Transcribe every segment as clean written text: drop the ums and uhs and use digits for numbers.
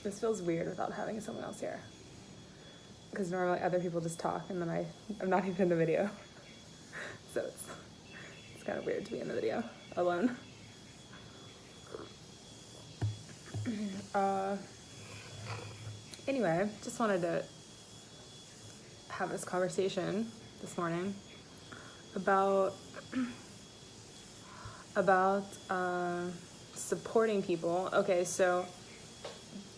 This feels weird without having someone else here. Because normally other people just talk and then I'm not even in the video. So it's kind of weird to be in the video alone. Anyway, just wanted to have this conversation this morning about supporting people. Okay, so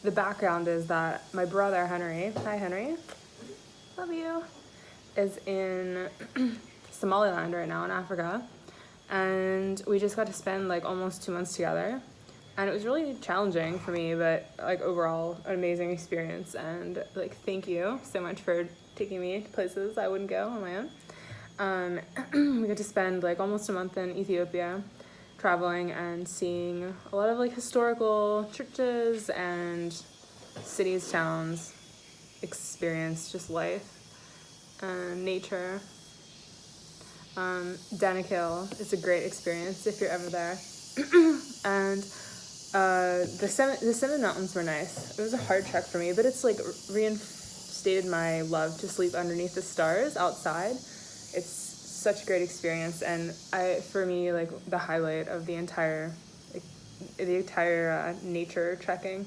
the background is that my brother Henry, hi Henry, love you, is in Somaliland right now in Africa, and we just got to spend like almost 2 months together, and it was really challenging for me, but like overall an amazing experience. And like thank you so much for taking me to places I wouldn't go on my own. We got to spend like almost a month in Ethiopia, traveling and seeing a lot of like historical churches and cities, towns, experience just life and nature. Danakil is a great experience if you're ever there. And the seven mountains were nice. It was a hard trek for me, but it's like reinstated my love to sleep underneath the stars outside. It's such a great experience, and for me, like the highlight of the entire nature trekking.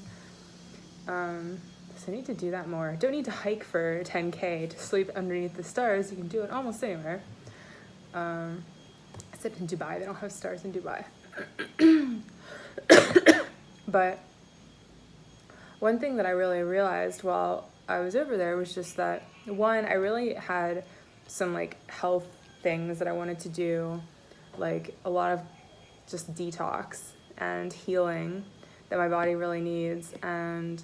So I need to do that more. Don't need to hike for 10K to sleep underneath the stars. You can do it almost anywhere. Except in Dubai, they don't have stars in Dubai. But one thing that I really realized while I was over there was just that, one, I really had some like health things that I wanted to do, like a lot of just detox and healing that my body really needs, and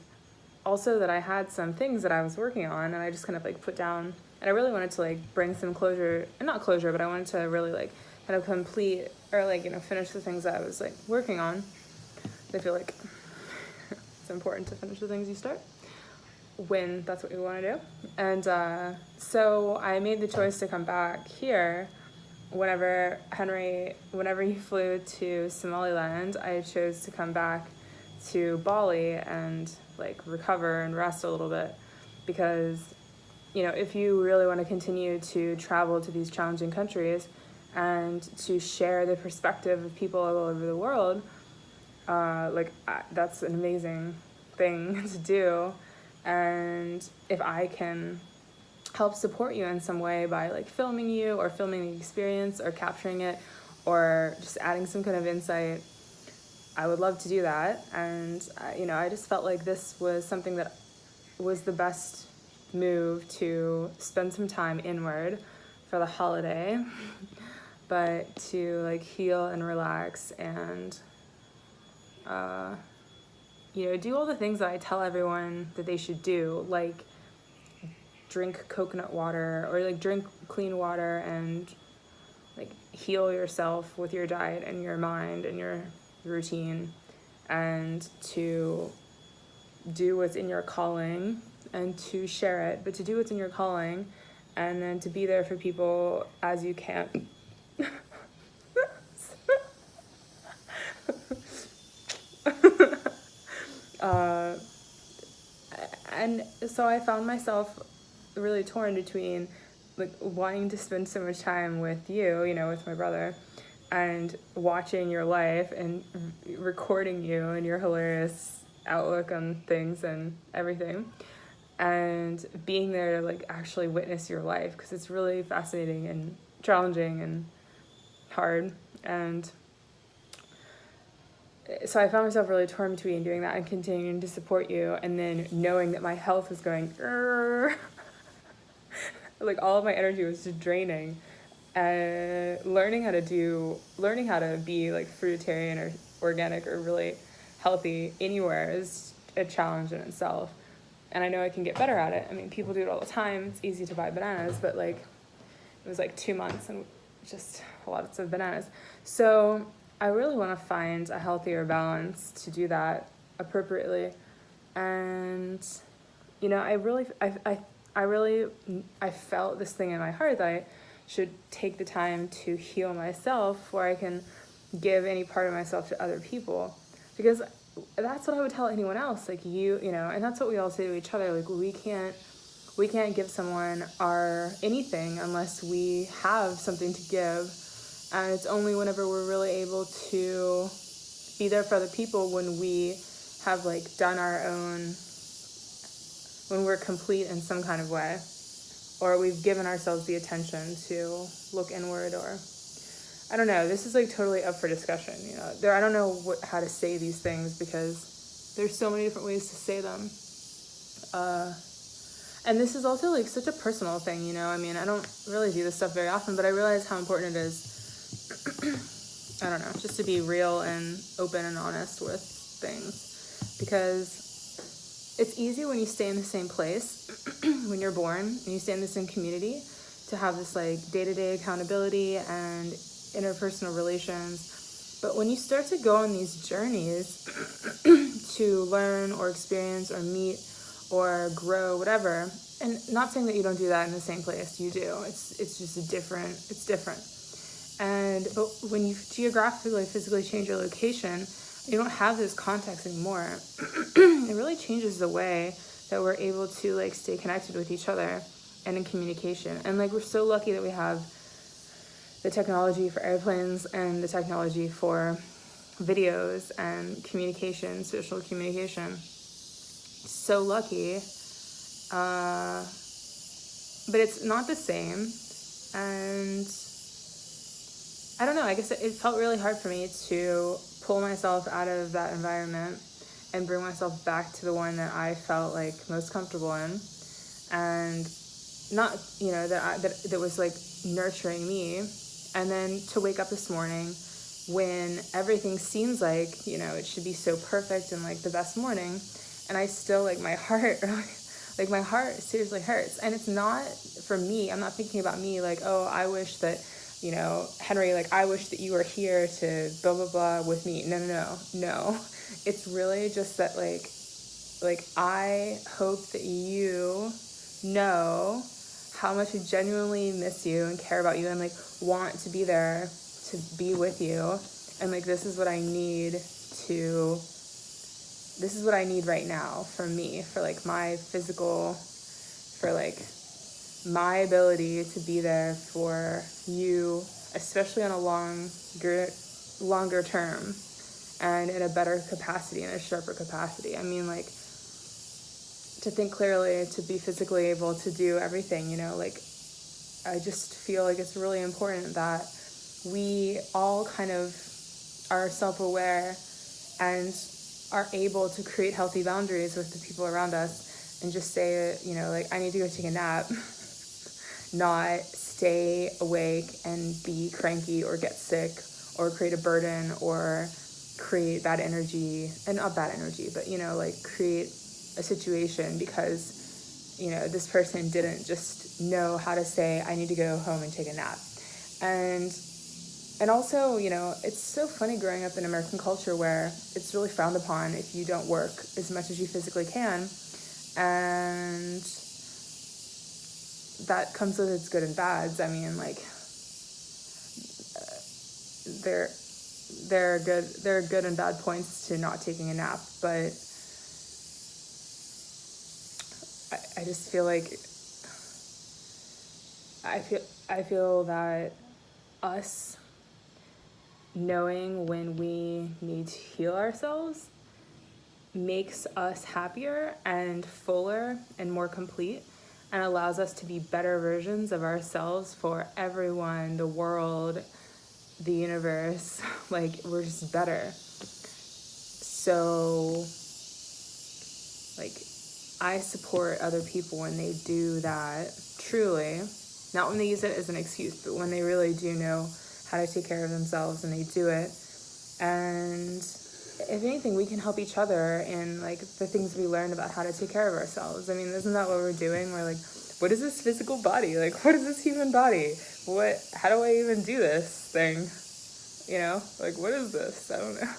also that I had some things that I was working on and I just kind of like put down, and I really wanted to like bring some closure, not closure, but I wanted to really like kind of complete or like, you know, finish the things that I was like working on. I feel like it's important to finish the things you start when that's what you want to do. And so I made the choice to come back here. Whenever he flew to Somaliland, I chose to come back to Bali and like recover and rest a little bit, because, you know, if you really want to continue to travel to these challenging countries and to share the perspective of people all over the world, that's an amazing thing to do. And if I can help support you in some way by like filming you or filming the experience or capturing it or just adding some kind of insight, I would love to do that. And I just felt like this was something that was the best move to spend some time inward for the holiday, but to like heal and relax and do all the things that I tell everyone that they should do, like drink coconut water or like drink clean water and like heal yourself with your diet and your mind and your routine, and to do what's in your calling and to share it, but to do what's in your calling and then to be there for people as you can. And so I found myself really torn between like wanting to spend so much time with you, with my brother, and watching your life and recording you and your hilarious outlook on things and everything, and being there to like actually witness your life, because it's really fascinating and challenging and hard. And so I found myself really torn between doing that and continuing to support you, and then knowing that my health was going like all of my energy was just draining. Learning how to be like fruitarian or organic or really healthy anywhere is a challenge in itself. And I know I can get better at it. I mean, people do it all the time. It's easy to buy bananas, but like it was like 2 months and just lots of bananas. So I really want to find a healthier balance to do that appropriately. And I felt this thing in my heart that I should take the time to heal myself before I can give any part of myself to other people. because that's what I would tell anyone else. Like you know, and that's what we all say to each other. Like we can't give someone our anything unless we have something to give. And it's only whenever we're really able to be there for other people when we have like done our own, when we're complete in some kind of way, or we've given ourselves the attention to look inward, or I don't know. This is like totally up for discussion. You know, I don't know how to say these things because there's so many different ways to say them. And this is also like such a personal thing, you know. I mean, I don't really do this stuff very often, but I realize how important it is. I don't know, just to be real and open and honest with things, because it's easy when you stay in the same place when you're born and you stay in the same community to have this like day-to-day accountability and interpersonal relations. But when you start to go on these journeys to learn or experience or meet or grow, whatever, and not saying that you don't do that in the same place, you do. It's just it's different. But when you geographically, physically change your location, you don't have those contacts anymore. It really changes the way that we're able to like stay connected with each other and in communication. And like we're so lucky that we have the technology for airplanes and the technology for videos and communication, social communication. So lucky. But it's not the same. And I don't know, I guess it felt really hard for me to pull myself out of that environment and bring myself back to the one that I felt like most comfortable in, and not, you know, that was like nurturing me. And then to wake up this morning when everything seems like, you know, it should be so perfect and like the best morning, and I still like my heart like my heart seriously hurts. And it's not for me. I'm not thinking about me like, oh, I wish that, you know, Henry, like, I wish that you were here to blah, blah, blah with me. No. It's really just that, like, I hope that you know how much I genuinely miss you and care about you and, like, want to be there to be with you. And, like, this is what I need right now for me, for, like, my physical, for, like, my ability to be there for you, especially on a longer term and in a better capacity, in a sharper capacity. I mean, like, to think clearly, to be physically able to do everything, you know, like, I just feel like it's really important that we all kind of are self-aware and are able to create healthy boundaries with the people around us and just say, you know, like, I need to go take a nap. Not stay awake and be cranky or get sick or create a burden or create bad energy, and not bad energy, but, you know, like create a situation because, you know, this person didn't just know how to say, I need to go home and take a nap. And also, you know, it's so funny growing up in American culture where it's really frowned upon if you don't work as much as you physically can. And that comes with its good and bads. I mean, like, there are good and bad points to not taking a nap, but I just feel like I feel that us knowing when we need to heal ourselves makes us happier and fuller and more complete, and allows us to be better versions of ourselves for everyone, the world, the universe. Like, we're just better. So, like, I support other people when they do that, truly. Not when they use it as an excuse, but when they really do know how to take care of themselves and they do it. And if anything, we can help each other in, like, the things we learn about how to take care of ourselves. I mean, isn't that what we're doing? We're like, what is this physical body? Like, what is this human body? How do I even do this thing? You know, like, what is this? I don't know.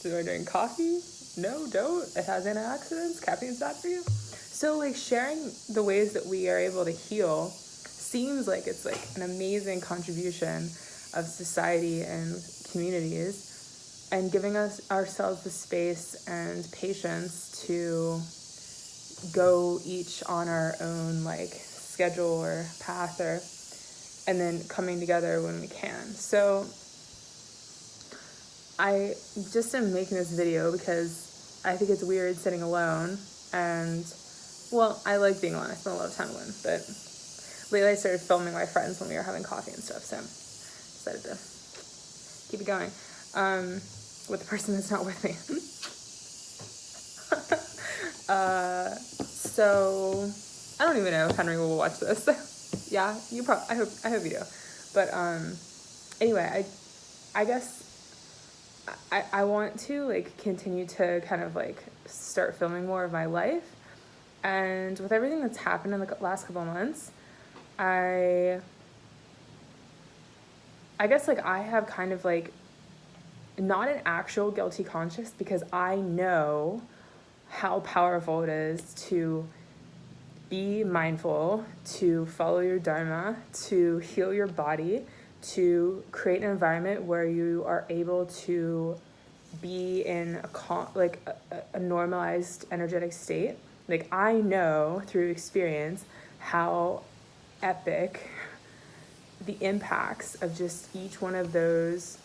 Do I drink coffee? No, don't. It has antioxidants. Caffeine's bad for you. So, like, sharing the ways that we are able to heal seems like it's, like, an amazing contribution of society and communities. and giving ourselves the space and patience to go each on our own like schedule or path, or and then coming together when we can. So I just am making this video because I think it's weird sitting alone, and well, I like being alone. I spend a lot of time alone, but lately I started filming my friends when we were having coffee and stuff, so decided to keep it going with the person that's not with me. So I don't even know if Henry will watch this. Yeah, you probably. I hope you do. But anyway, I guess I want to like continue to kind of like start filming more of my life, and with everything that's happened in the last couple of months, I guess like I have kind of like not an actual guilty conscience, because I know how powerful it is to be mindful, to follow your dharma, to heal your body, to create an environment where you are able to be in a normalized energetic state. Like, I know through experience how epic the impacts of just each one of those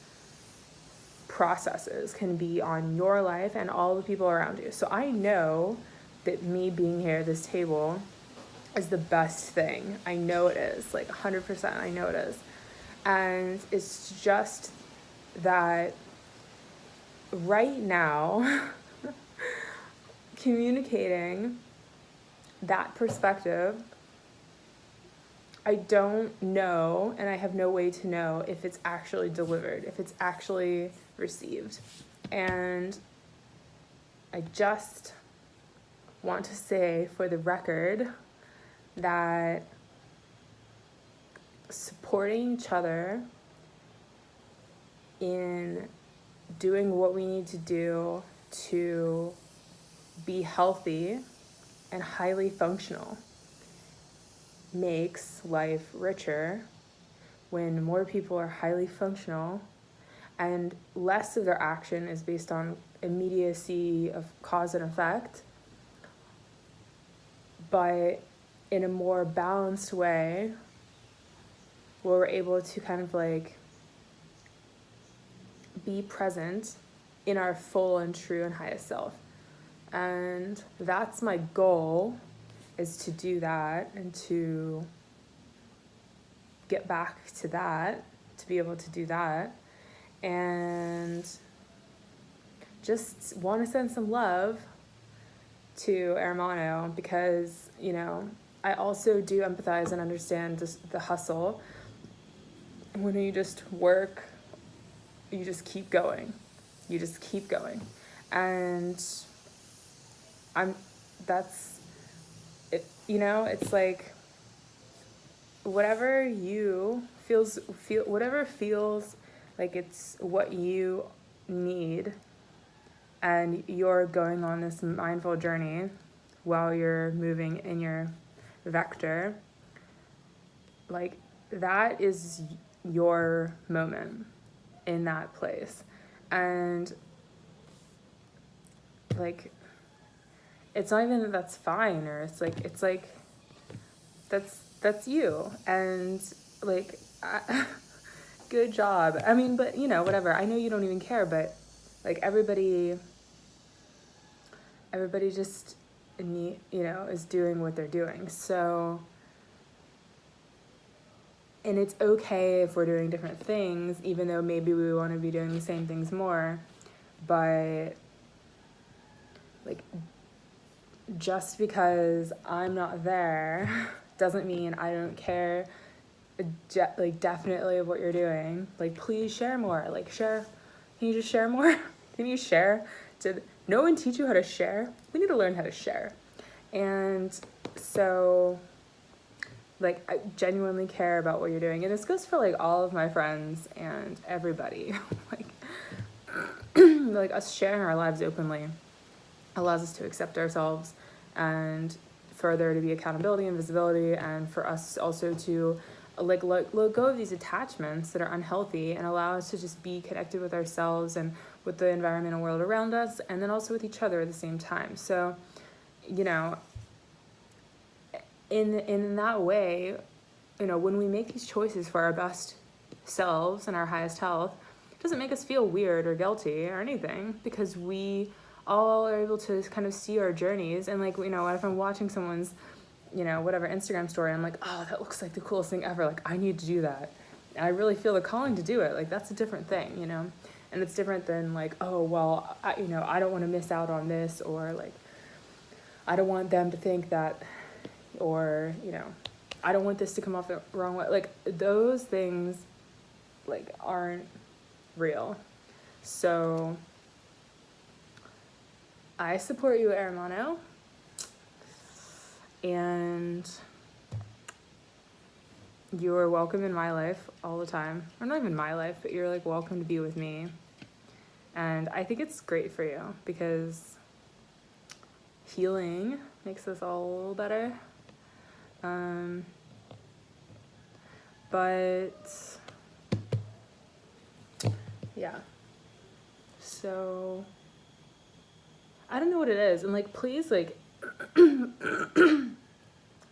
processes can be on your life and all the people around you. So I know that me being here at this table is the best thing. I know it is, like 100%. I know it is. And it's just that right now, communicating that perspective, I don't know, and I have no way to know if it's actually delivered, if it's actually received. And I just want to say for the record that supporting each other in doing what we need to do to be healthy and highly functional makes life richer when more people are highly functional and less of their action is based on immediacy of cause and effect, but in a more balanced way where we're able to kind of like be present in our full and true and highest self. And that's my goal, is to do that and to get back to that, to be able to do that. And just want to send some love to Hermano, because, you know, I also do empathize and understand the hustle. When you just work, you just keep going. You just keep going. And that's it, you know, it's like whatever feels like it's what you need, and you're going on this mindful journey while you're moving in your vector, like that is your moment in that place. And like, it's not even that that's fine, or it's like that's you, and like good job. I mean, but you know, whatever, I know you don't even care, but like everybody just is doing what they're doing. So, and it's okay if we're doing different things, even though maybe we want to be doing the same things more, but like, just because I'm not there doesn't mean I don't care, like definitely, of what you're doing. Like, please share more. Like, share. Can you just share more? Can you share? Did no one teach you how to share? We need to learn how to share. And so, like, I genuinely care about what you're doing. And this goes for like all of my friends and everybody. Like us sharing our lives openly allows us to accept ourselves, and further to be accountability and visibility, and for us also to let go of these attachments that are unhealthy and allow us to just be connected with ourselves and with the environmental world around us, and then also with each other at the same time. So, you know, in that way, you know, when we make these choices for our best selves and our highest health, it doesn't make us feel weird or guilty or anything, because we all are able to kind of see our journeys. And like, you know, if I'm watching someone's, you know, whatever Instagram story, I'm like, oh, that looks like the coolest thing ever. Like, I need to do that. And I really feel the calling to do it. Like, that's a different thing, you know? And it's different than like, oh, well, I don't want to miss out on this, or like, I don't want them to think that, or, you know, I don't want this to come off the wrong way. Like, those things, like, aren't real. So I support you, hermano. And you're welcome in my life all the time. Or not even my life, but you're like welcome to be with me. And I think it's great for you, because healing makes us all a little better. But yeah. So I don't know what it is. And like, please, like, I'm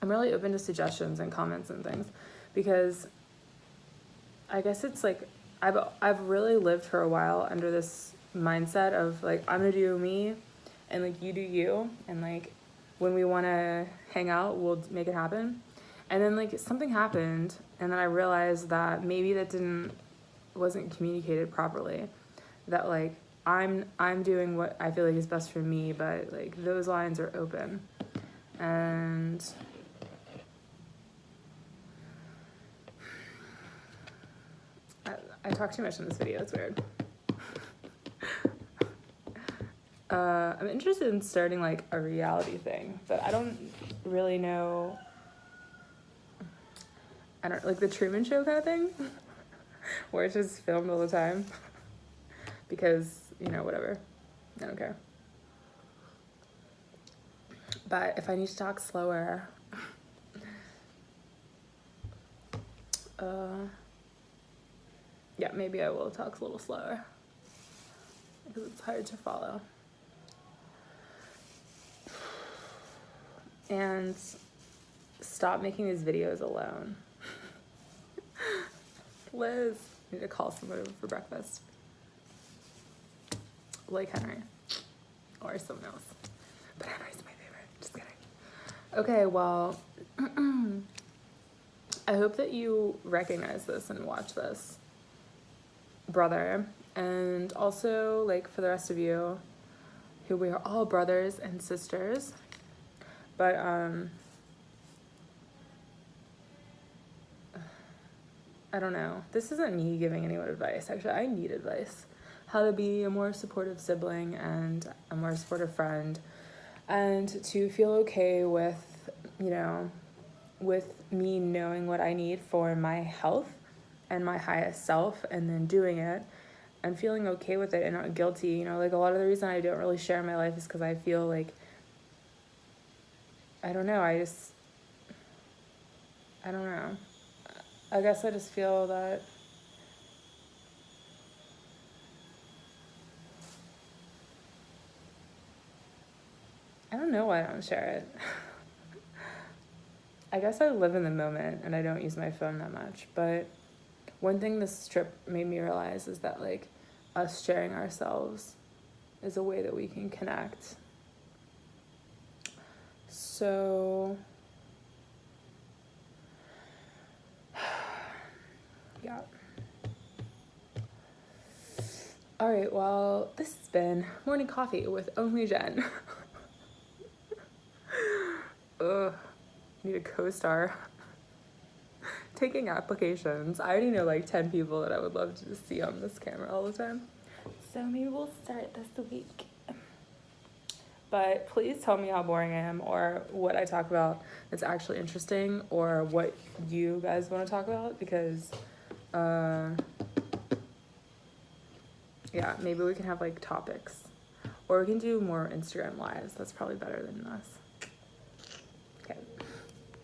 really open to suggestions and comments and things, because I guess it's like I've really lived for a while under this mindset of like, I'm gonna do me and like you do you, and like when we want to hang out we'll make it happen. And then like something happened, and then I realized that maybe that wasn't communicated properly, that like I'm doing what I feel like is best for me, but like those lines are open. And I talk too much in this video, it's weird. I'm interested in starting like a reality thing, but I don't really know. I don't like the Truman Show kind of thing, where it's just filmed all the time, because, you know, whatever, I don't care. But if I need to talk slower, yeah, maybe I will talk a little slower, because it's hard to follow. And stop making these videos alone. Liz, I need to call someone over for breakfast. Like Henry. Or someone else. But Henry's my favorite. Just kidding. Okay, well, I hope that you recognize this and watch this, brother. And also, like, for the rest of you, who we are all brothers and sisters. But, I don't know. This isn't me giving anyone advice. Actually, I need advice. How to be a more supportive sibling and a more supportive friend. And to feel okay with, you know, with me knowing what I need for my health and my highest self, and then doing it and feeling okay with it and not guilty. You know, like a lot of the reason I don't really share my life is because I feel like, I don't know, I don't know. I guess I just feel that I don't know why I don't share it. I guess I live in the moment and I don't use my phone that much. But one thing this trip made me realize is that like us sharing ourselves is a way that we can connect. So yeah. All right, well, this has been Morning Coffee with Only Jen. Ugh, need a co-star. Taking applications. I already know like 10 people that I would love to see on this camera all the time. So maybe we'll start this week. But please tell me how boring I am, or what I talk about that's actually interesting, or what you guys want to talk about, because yeah, maybe we can have like topics, or we can do more Instagram lives. That's probably better than us.